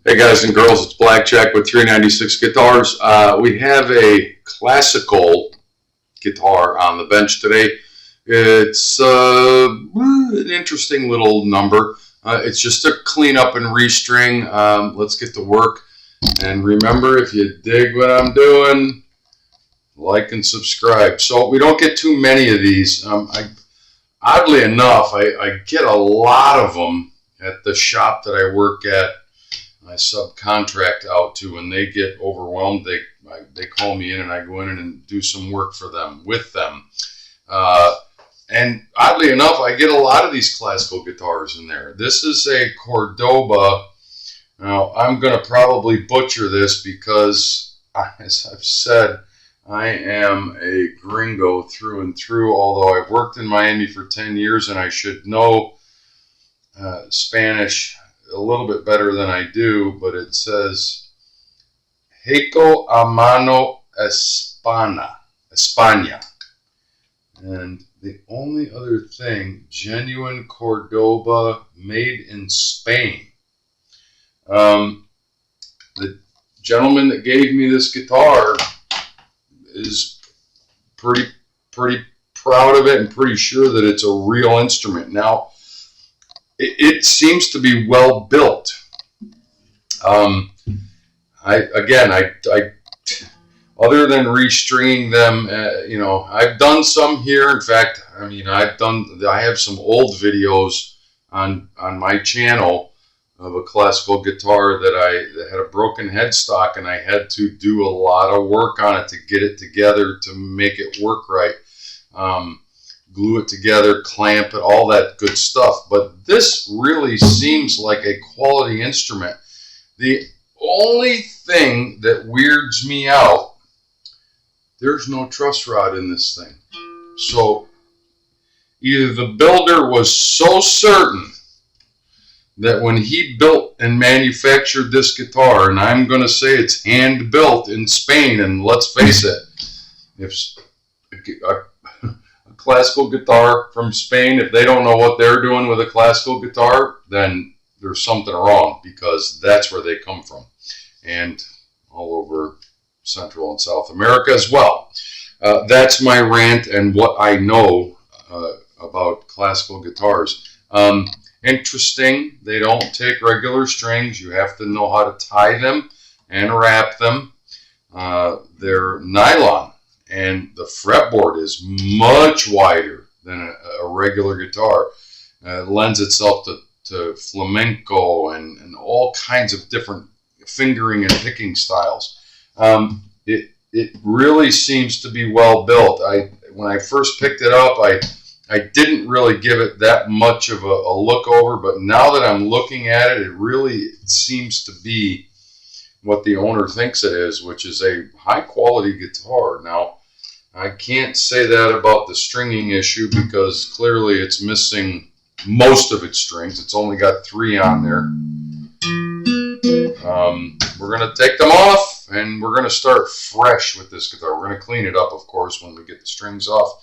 Hey guys and girls, it's Blackjack with 396 Guitars. We have a classical guitar on the bench today. It's an interesting little number. It's just a clean up and restring. Let's get to work. And remember, if you dig what I'm doing, like and subscribe. So we don't get too many of these. Oddly enough, I get a lot of them at the shop that I work at. I subcontract out to. When they get overwhelmed, they call me in and I go in and do some work for them, with them. And oddly enough, I get a lot of these classical guitars in there. This is a Cordoba. Now, I'm going to probably butcher this because, as I've said, I am a gringo through and through, although I've worked in Miami for 10 years and I should know Spanish a little bit better than I do, but it says Hecho a mano España. And the only other thing, genuine Cordoba, made in Spain. The gentleman that gave me this guitar is pretty proud of it and pretty sure that it's a real instrument. Now, it seems to be well built. I other than restringing them, I've done some here. In fact, I have some old videos on my channel of a classical guitar that had a broken headstock, and I had to do a lot of work on it to get it together to make it work right. Glue it together, clamp it, all that good stuff. But this really seems like a quality instrument. The only thing that weirds me out, there's no truss rod in this thing. So either the builder was so certain that when he built and manufactured this guitar, and I'm going to say it's hand built in Spain, and let's face it, if a classical guitar from Spain, if they don't know what they're doing with a classical guitar, then there's something wrong, because that's where they come from, and all over Central and South America as well. That's my rant and what I know about classical guitars. Interesting, they don't take regular strings. You have to know how to tie them and wrap them. They're nylon, and the fretboard is much wider than a regular guitar. It lends itself to flamenco and all kinds of different fingering and picking styles. It really seems to be well built. When I first picked it up, I didn't really give it that much of a look over, but now that I'm looking at it, it really seems to be what the owner thinks it is, which is a high quality guitar. Now, I can't say that about the stringing issue, because clearly it's missing most of its strings. It's only got 3 on there. We're going to take them off, and we're going to start fresh with this guitar. We're going to clean it up, of course, when we get the strings off,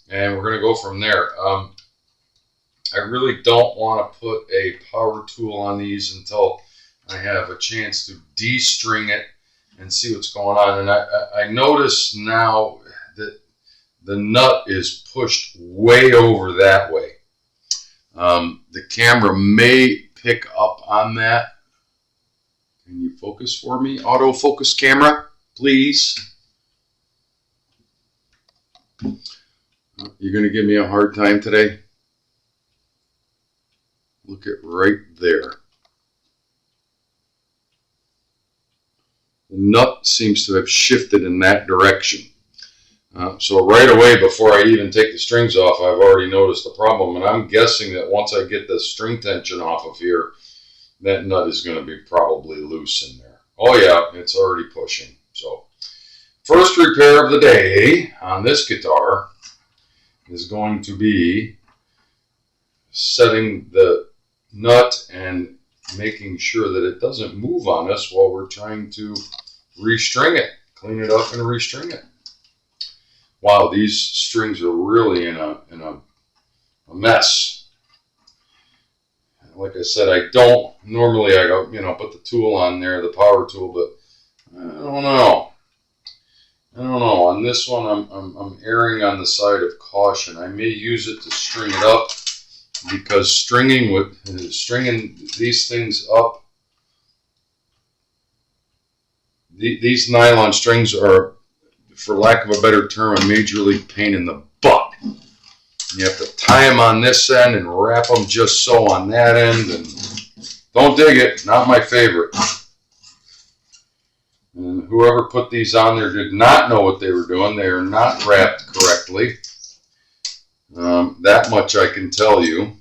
and we're going to go from there. I really don't want to put a power tool on these until I have a chance to de-string it and see what's going on. And I notice now that the nut is pushed way over that way. The camera may pick up on that. Can you focus for me? Autofocus camera, please. You're going to give me a hard time today? Look at right there. The nut seems to have shifted in that direction. So right away, before I even take the strings off, I've already noticed the problem. And I'm guessing that once I get the string tension off of here, that nut is going to be probably loose in there. Oh yeah, it's already pushing. So first repair of the day on this guitar is going to be setting the nut and making sure that it doesn't move on us while we're trying to restring it, clean it up and restring it. Wow, these strings are really in a mess. Like I said, I don't normally. I go, put the tool on there, the power tool, but I don't know. On this one, I'm erring on the side of caution. I may use it to string it up, because stringing these things up, these nylon strings are, for lack of a better term, a major league pain in the butt. You have to tie them on this end and wrap them just so on that end, and don't dig it, not my favorite. And whoever put these on there did not know what they were doing. They are not wrapped correctly. That much I can tell you.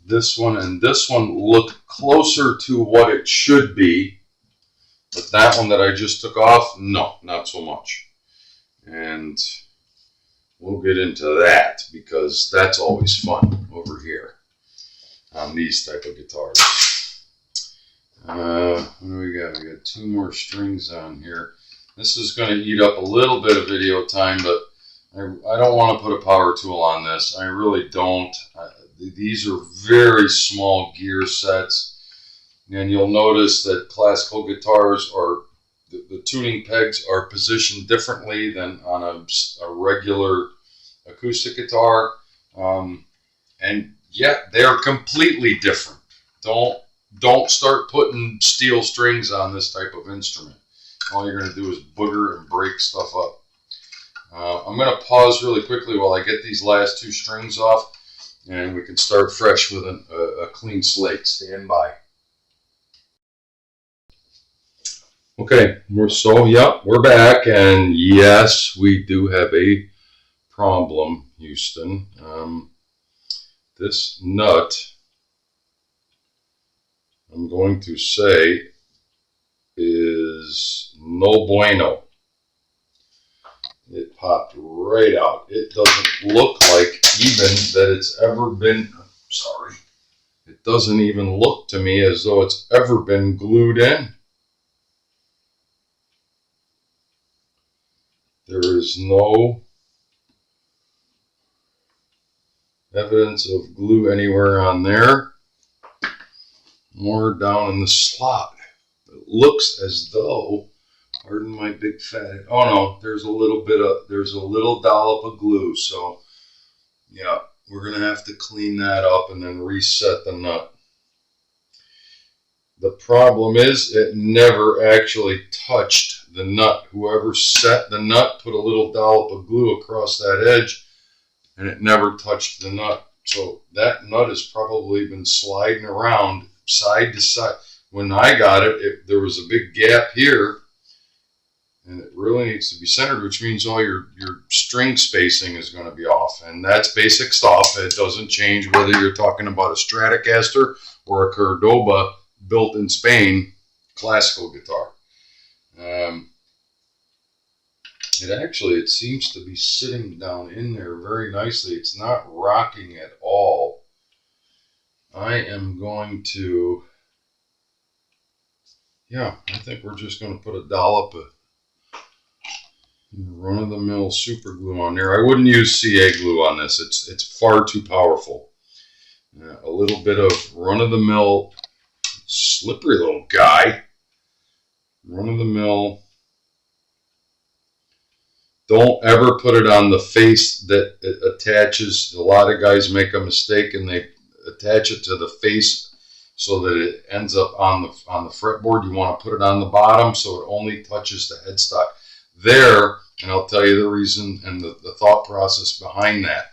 This one and this one look closer to what it should be, but that one that I just took off, no, not so much. And we'll get into that, because that's always fun over here on these type of guitars. What do we got? We got 2 more strings on here. This is going to eat up a little bit of video time, but I don't want to put a power tool on this. I really don't. These are very small gear sets, and you'll notice that classical guitars are, the tuning pegs are positioned differently than on a regular acoustic guitar, and yet they're completely different. Don't start putting steel strings on this type of instrument. All you're going to do is booger and break stuff up. I'm going to pause really quickly while I get these last 2 strings off, and we can start fresh with a clean slate. Stand by. Okay, we're back, and yes, we do have a problem, Houston. This nut, I'm going to say, is no bueno. It popped right out. It doesn't look like even that it's ever been, it doesn't even look to me as though it's ever been glued in. There is no evidence of glue anywhere on there, nor down in the slot. It looks as though, pardon my big fat, oh no, there's a little dollop of glue. So yeah, we're gonna have to clean that up and then reset the nut. The problem is it never actually touched the nut. Whoever set the nut put a little dollop of glue across that edge, and it never touched the nut. So that nut has probably been sliding around side to side. When I got it, there was a big gap here, and it really needs to be centered, which means all your string spacing is going to be off. And that's basic stuff. It doesn't change whether you're talking about a Stratocaster or a Cordoba built in Spain classical guitar. It seems to be sitting down in there very nicely. It's not rocking at all. I am going to, I think we're just going to put a dollop of run-of-the-mill super glue on there. I wouldn't use CA glue on this. It's far too powerful. A little bit of run-of-the-mill, slippery little guy. Run-of-the-mill. Don't ever put it on the face that it attaches. A lot of guys make a mistake and they attach it to the face so that it ends up on the fretboard. You want to put it on the bottom so it only touches the headstock. There, and I'll tell you the reason and the thought process behind that.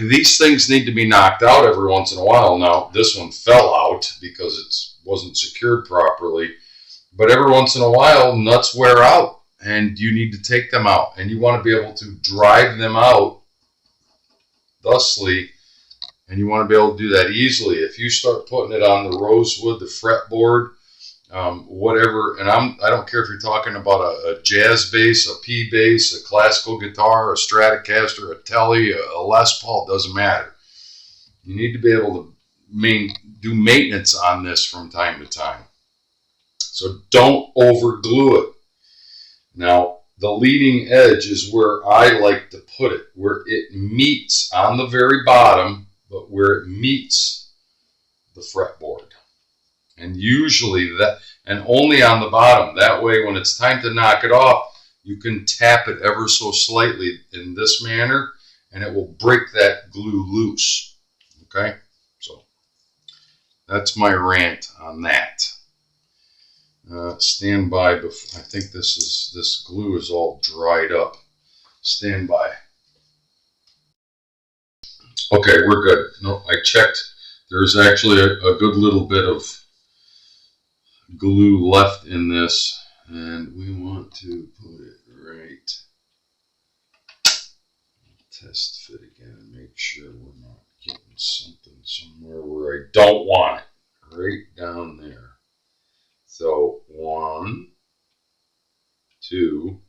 These things need to be knocked out every once in a while. Now, this one fell out because it wasn't secured properly. But every once in a while, nuts wear out. And you need to take them out, and you want to be able to drive them out thusly, and you want to be able to do that easily. If you start putting it on the rosewood, the fretboard, whatever, and I don't care if you're talking about a jazz bass, a P bass, a classical guitar, a Stratocaster, a Tele, a Les Paul, doesn't matter. You need to be able to do maintenance on this from time to time. So don't over glue it. Now, the leading edge is where I like to put it, where it meets on the very bottom but where it meets the fretboard. And usually that, and only on the bottom. That way, when it's time to knock it off, you can tap it ever so slightly in this manner, and it will break that glue loose. Okay, so that's my rant on that. Stand by. I think this glue is all dried up. Stand by. Okay, we're good. No, I checked. There's actually a good little bit of glue left in this, and we want to put it right. Test fit again and make sure we're not getting something somewhere where I don't want it. Right down there. So 1, 2,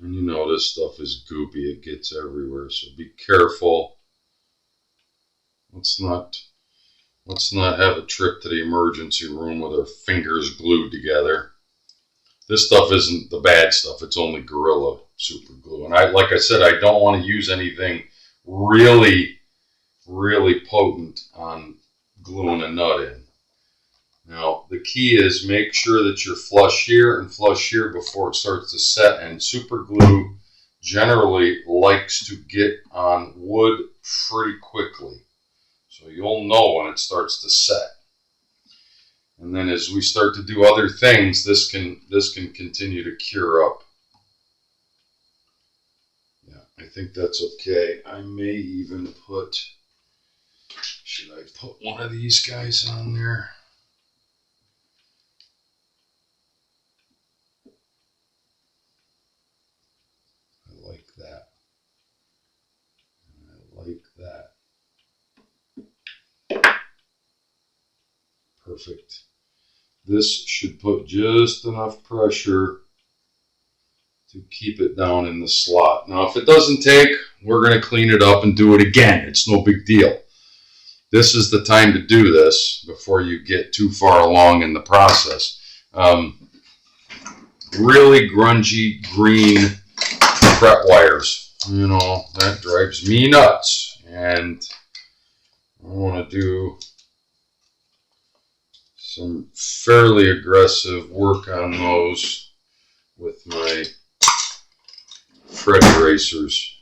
and you know this stuff is goopy. It gets everywhere, so be careful. Let's not have a trip to the emergency room with our fingers glued together. This stuff isn't the bad stuff. It's only Gorilla Super Glue. And like I said, I don't want to use anything really, really potent on gluing a nut in. Now, the key is make sure that you're flush here and flush here before it starts to set. And super glue generally likes to get on wood pretty quickly. So you'll know when it starts to set. And then as we start to do other things, this can continue to cure up. Yeah, I think that's okay. I may even put, should I put one of these guys on there? I like that. I like that. Perfect. This should put just enough pressure to keep it down in the slot. Now, if it doesn't take, we're going to clean it up and do it again. It's no big deal. This is the time to do this before you get too far along in the process. Really grungy green fret wires. You know, that drives me nuts. And I want to do some fairly aggressive work on those with my fret erasers.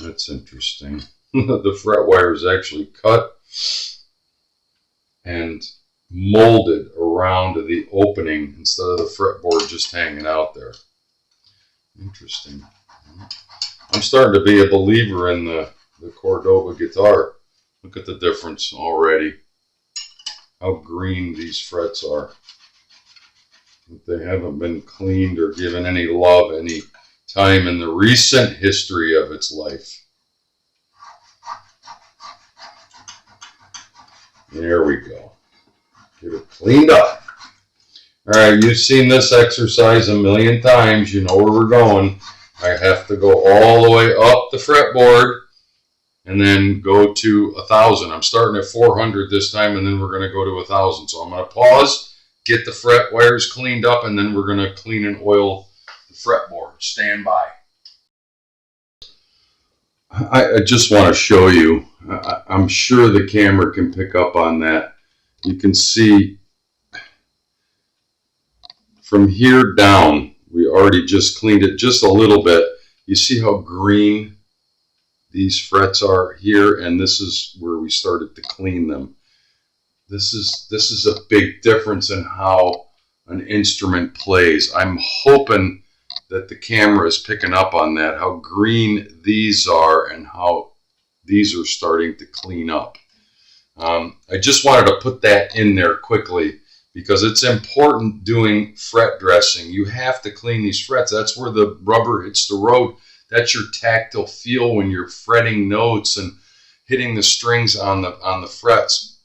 That's interesting. The fret wire is actually cut and molded around the opening instead of the fretboard just hanging out there. Interesting. I'm starting to be a believer in the Cordoba guitar. Look at the difference already. How green these frets are. They haven't been cleaned or given any love any time in the recent history of its life. There we go. Get it cleaned up. All right, you've seen this exercise a million times. You know where we're going. I have to go all the way up the fretboard and then go to 1,000. I'm starting at 400 this time, and then we're going to go to 1,000. So I'm going to pause, get the fret wires cleaned up, and then we're going to clean and oil the fretboard. Stand by. I just want to show you. I'm sure the camera can pick up on that. You can see from here down, we already just cleaned it just a little bit. You see how green these frets are here, and this is where we started to clean them. This is a big difference in how an instrument plays. I'm hoping that the camera is picking up on that, how green these are and how these are starting to clean up. I just wanted to put that in there quickly because it's important doing fret dressing. You have to clean these frets. That's where the rubber hits the road. That's your tactile feel when you're fretting notes and hitting the strings on the frets.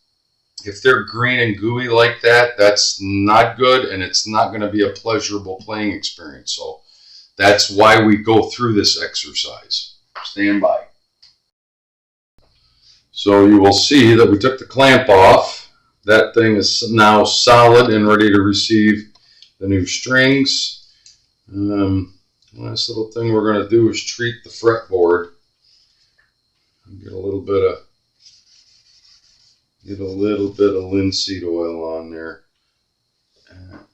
If they're green and gooey like that, that's not good, and it's not going to be a pleasurable playing experience. So that's why we go through this exercise. Stand by. So you will see that we took the clamp off. That thing is now solid and ready to receive the new strings. Last little thing we're going to do is treat the fretboard. Get a little bit of linseed oil on there.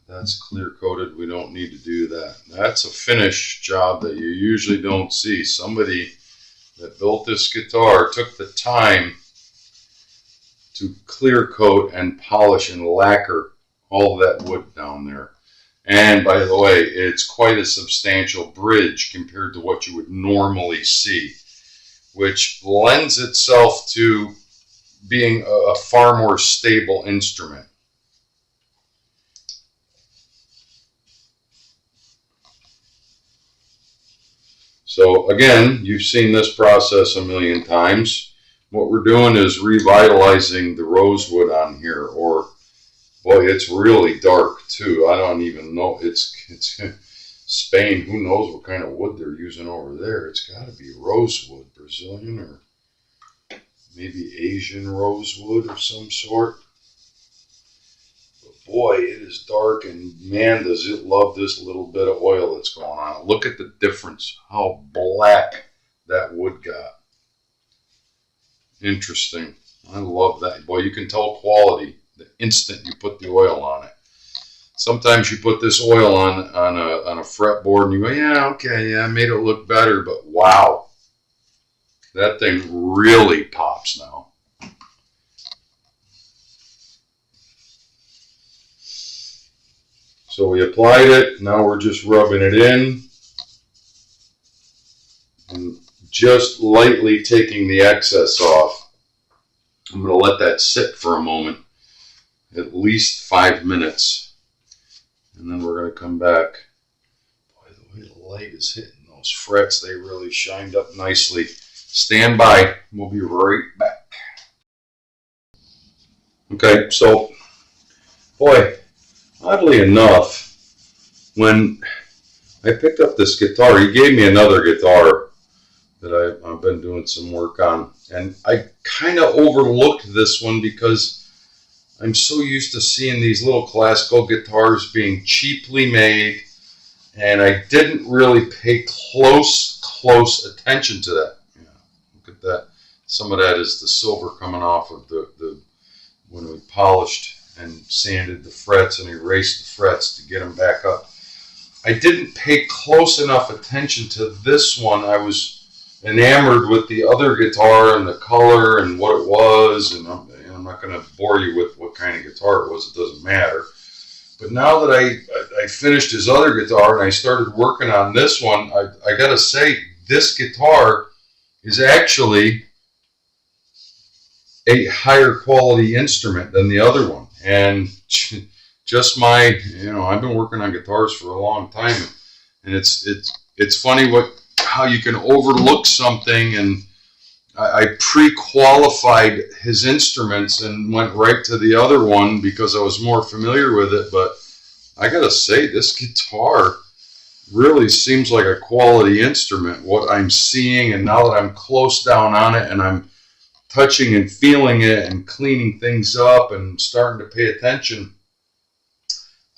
That's clear coated. We don't need to do that. That's a finish job that you usually don't see. Somebody that built this guitar took the time to clear coat and polish and lacquer all that wood down there. And by the way, it's quite a substantial bridge compared to what you would normally see, which lends itself to being a far more stable instrument. So again, you've seen this process a million times. What we're doing is revitalizing the rosewood on here, or boy, it's really dark too. I don't even know. It's Spain. Who knows what kind of wood they're using over there? It's got to be rosewood, Brazilian or maybe Asian rosewood of some sort. But boy, it is dark, and man, does it love this little bit of oil that's going on. Look at the difference, how black that wood got. Interesting. I love that. Boy, you can tell quality the instant you put the oil on it. Sometimes you put this oil on a fretboard and you go, yeah, okay, yeah, I made it look better, but wow, that thing really pops now. So we applied it. Now we're just rubbing it in and just lightly taking the excess off. I'm going to let that sit for a moment, at least 5 minutes, and then we're going to come back. Boy, the way the light is hitting those frets, they really shined up nicely. Stand by. We'll be right back. Okay, so, boy, oddly enough, when I picked up this guitar, he gave me another guitar that I've been doing some work on, and I kind of overlooked this one because I'm so used to seeing these little classical guitars being cheaply made, and I didn't really pay close attention to that. Yeah, look at that. Some of that is the silver coming off of the when we polished and sanded the frets and erased the frets to get them back up. I didn't pay close enough attention to this one. I was enamored with the other guitar and the color and what it was, and I'm not going to bore you with what kind of guitar it was. It doesn't matter. But now that I finished his other guitar and I started working on this one, I got to say, this guitar is actually a higher quality instrument than the other one. And just my, I've been working on guitars for a long time, and it's funny how you can overlook something. And I pre-qualified his instruments and went right to the other one because I was more familiar with it. But I gotta say, this guitar really seems like a quality instrument, what I'm seeing. And now that I'm close down on it and I'm touching and feeling it and cleaning things up and starting to pay attention,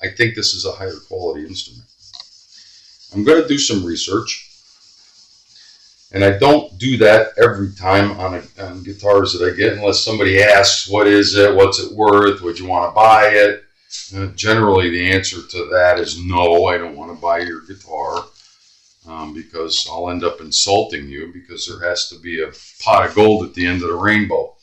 I think this is a higher quality instrument. I'm going to do some research, and I don't do that every time on guitars that I get unless somebody asks, what is it, what's it worth, would you want to buy it? Generally the answer to that is no, I don't want to buy your guitar. Because I'll end up insulting you, because there has to be a pot of gold at the end of the rainbow.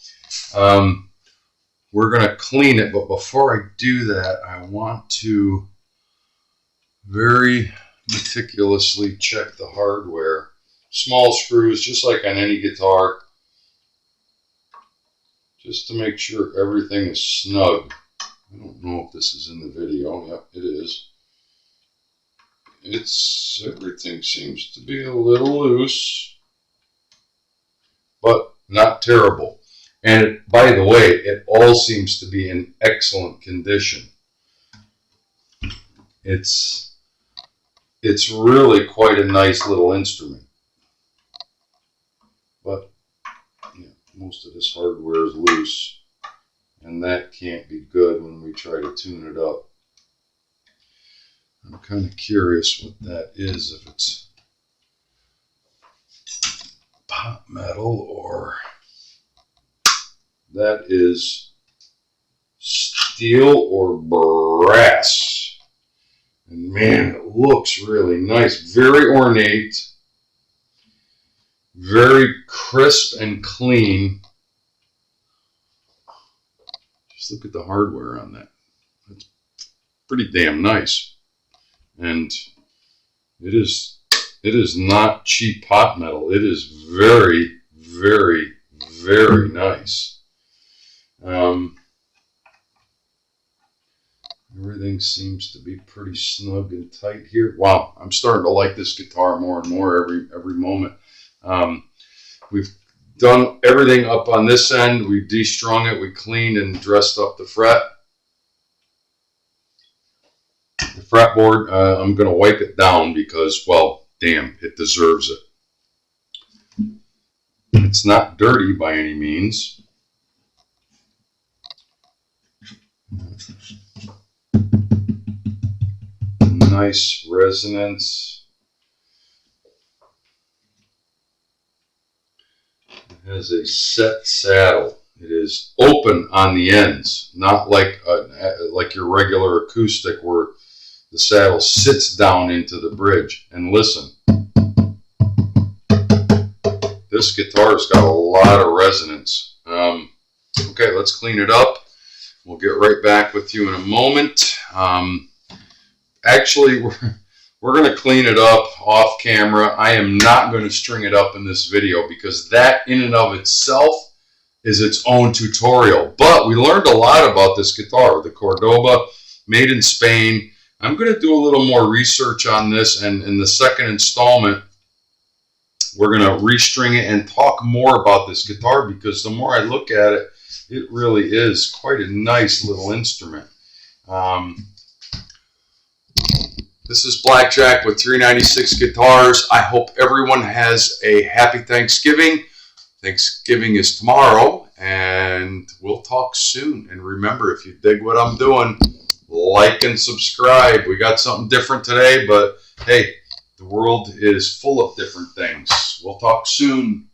We're going to clean it, but before I do that, I want to very meticulously check the hardware. Small screws, just like on any guitar, just to make sure everything is snug. I don't know if this is in the video. Yep, it is. Everything seems to be a little loose, but not terrible. And by the way, it all seems to be in excellent condition. It's really quite a nice little instrument. But most of this hardware is loose, and that can't be good when we try to tune it up. I'm kind of curious what that is, if it's hot metal or that is steel or brass. And man, it looks really nice. Very ornate. Very crisp and clean. Just look at the hardware on that. It's pretty damn nice. And it is not cheap hot metal. It is very, very, very nice. Everything seems to be pretty snug and tight here. Wow, I'm starting to like this guitar more and more every moment. We've done everything up on this end. We destrung it. We cleaned and dressed up the fret. The fretboard, I'm going to wipe it down because, well, damn, it deserves it. It's not dirty by any means. Nice resonance. It has a set saddle. It is open on the ends, not like your regular acoustic where the saddle sits down into the bridge. And listen, this guitar's got a lot of resonance. Okay, let's clean it up. We'll get right back with you in a moment. Actually, we're going to clean it up off camera. I am not going to string it up in this video because that in and of itself is its own tutorial. But we learned a lot about this guitar, the Cordoba, made in Spain. I'm going to do a little more research on this, and in the second installment, we're going to restring it and talk more about this guitar because the more I look at it, it really is quite a nice little instrument. This is Blackjack with 396 Guitars. I hope everyone has a happy Thanksgiving. Thanksgiving is tomorrow, and we'll talk soon. And remember, if you dig what I'm doing, like and subscribe. We got something different today, but hey, the world is full of different things. We'll talk soon.